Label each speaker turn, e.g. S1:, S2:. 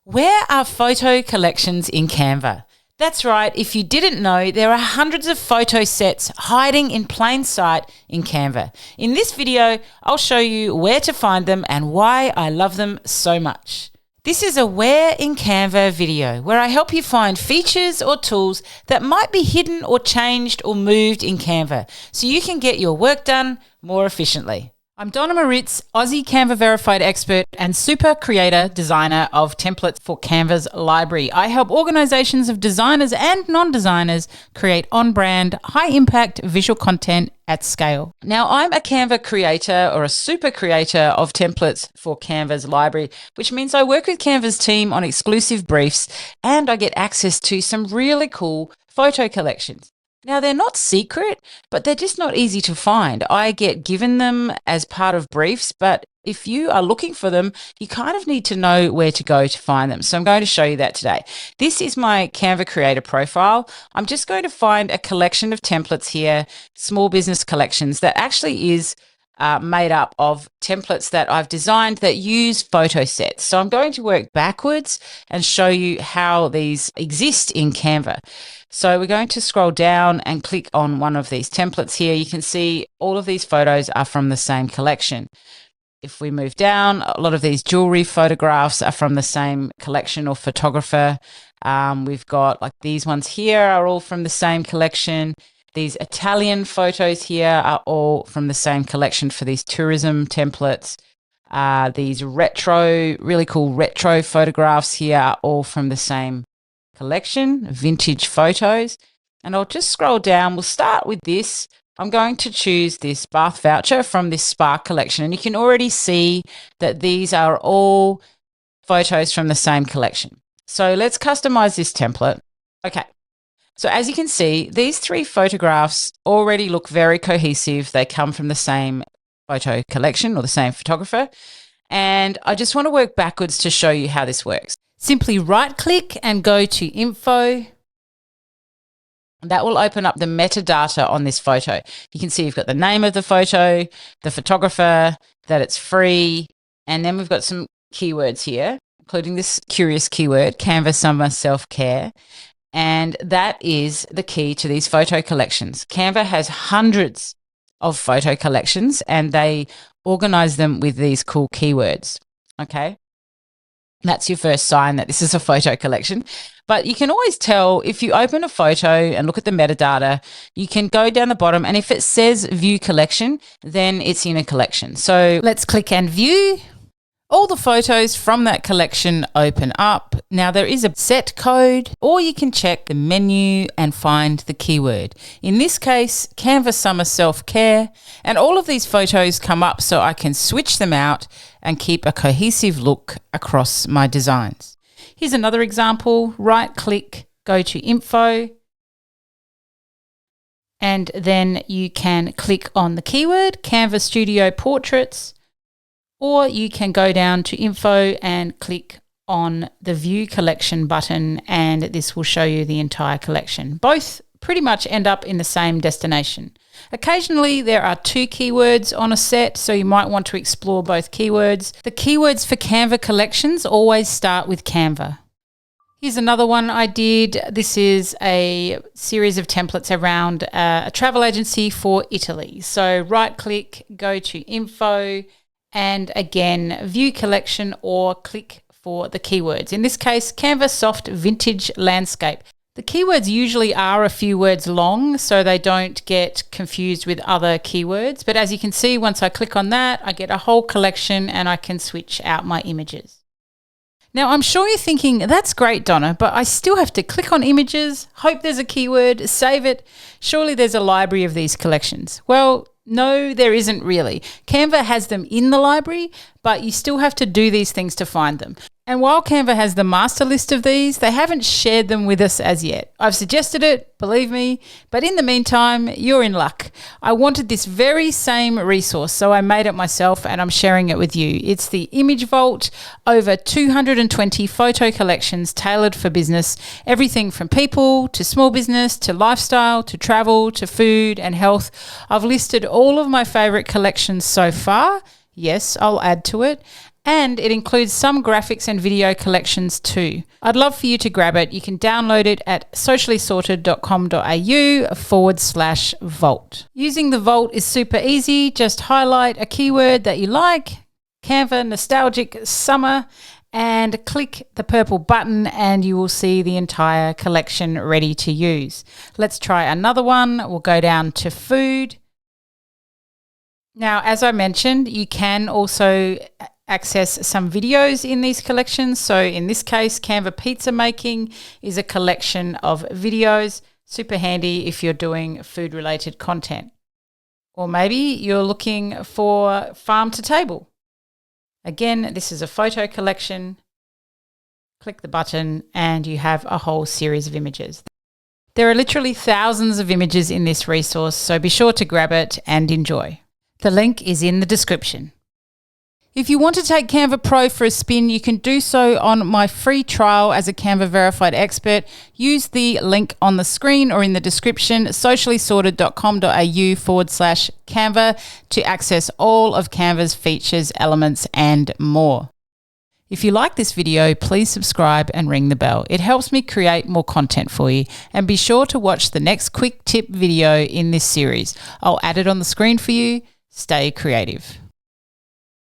S1: Where are photo collections in Canva? That's right, if you didn't know, there are hundreds of photo sets hiding in plain sight in Canva. In this video, I'll show you where to find them and why I love them so much. This is a Where in Canva video where I help you find features or tools that might be hidden or changed or moved in Canva so you can get your work done more efficiently. I'm Donna Moritz, Aussie Canva Verified Expert and super creator designer of templates for Canva's library. I help organizations of designers and non-designers create on-brand, high-impact visual content at scale. Now, I'm a Canva creator or a super creator of templates for Canva's library, which means I work with Canva's team on exclusive briefs and I get access to some really cool photo collections. Now, they're not secret, but they're just not easy to find. I get given them as part of briefs, but if you are looking for them, you kind of need to know where to go to find them. So I'm going to show you that today. This is my Canva creator profile. I'm just going to find a collection of templates here, small business collections, that actually is made up of templates that I've designed that use photo sets. So I'm going to work backwards and show you how these exist in Canva. So we're going to scroll down and click on one of these templates here. You can see all of these photos are from the same collection. If we move down, a lot of these jewelry photographs are from the same collection or photographer. We've got like these ones here are all from the same collection. These Italian photos here are all from the same collection for these tourism templates. These really cool retro photographs here are all from the same collection, vintage photos. And I'll just scroll down. We'll start with this. I'm going to choose this bath voucher from this Spark collection. And you can already see that these are all photos from the same collection. So let's customize this template. Okay. So as you can see, these three photographs already look very cohesive. They come from the same photo collection or the same photographer. And I just want to work backwards to show you how this works. Simply right-click and go to Info. That will open up the metadata on this photo. You can see you've got the name of the photo, the photographer, that it's free, and then we've got some keywords here, including this curious keyword, Canva Summer Self-Care. And that is the key to these photo collections. Canva has hundreds of photo collections and they organize them with these cool keywords. Okay. That's your first sign that this is a photo collection. But you can always tell if you open a photo and look at the metadata, you can go down the bottom and if it says view collection, then it's in a collection. So let's click and view. All the photos from that collection open up. Now there is a set code, or you can check the menu and find the keyword. In this case, Canva Summer Self-Care, and all of these photos come up so I can switch them out and keep a cohesive look across my designs. Here's another example. Right-click, go to Info, and then you can click on the keyword, Canva Studio Portraits, or you can go down to Info and click on the View Collection button and this will show you the entire collection. Both pretty much end up in the same destination. Occasionally there are two keywords on a set, so you might want to explore both keywords. The keywords for Canva collections always start with Canva. Here's another one I did. This is a series of templates around a travel agency for Italy. So right-click, go to Info, and again, view collection or click for the keywords. In this case, Canva Soft Vintage Landscape. The keywords usually are a few words long, so they don't get confused with other keywords. But as you can see, once I click on that, I get a whole collection and I can switch out my images. Now, I'm sure you're thinking, that's great, Donna, but I still have to click on images, hope there's a keyword, save it. Surely there's a library of these collections. Well, no, there isn't really. Canva has them in the library, but you still have to do these things to find them. And while Canva has the master list of these, they haven't shared them with us as yet. I've suggested it, believe me, but in the meantime, you're in luck. I wanted this very same resource, so I made it myself and I'm sharing it with you. It's the Image Vault, over 220 photo collections tailored for business, everything from people to small business to lifestyle to travel to food and health. I've listed all of my favorite collections so far. Yes, I'll add to it. And it includes some graphics and video collections too. I'd love for you to grab it. You can download it at sociallysorted.com.au/vault. Using the vault is super easy. Just highlight a keyword that you like, Canva Nostalgic Summer, and click the purple button and you will see the entire collection ready to use. Let's try another one. We'll go down to food. Now, as I mentioned, you can also access some videos in these collections. So in this case, Canva Pizza Making is a collection of videos. Super handy if you're doing food related content. Or maybe you're looking for farm to table. Again, this is a photo collection. Click the button and you have a whole series of images. There are literally thousands of images in this resource, so be sure to grab it and enjoy. The link is in the description. If you want to take Canva Pro for a spin, you can do so on my free trial as a Canva Verified Expert. Use the link on the screen or in the description, sociallysorted.com.au/Canva, to access all of Canva's features, elements, and more. If you like this video, please subscribe and ring the bell. It helps me create more content for you. And be sure to watch the next quick tip video in this series. I'll add it on the screen for you. Stay creative.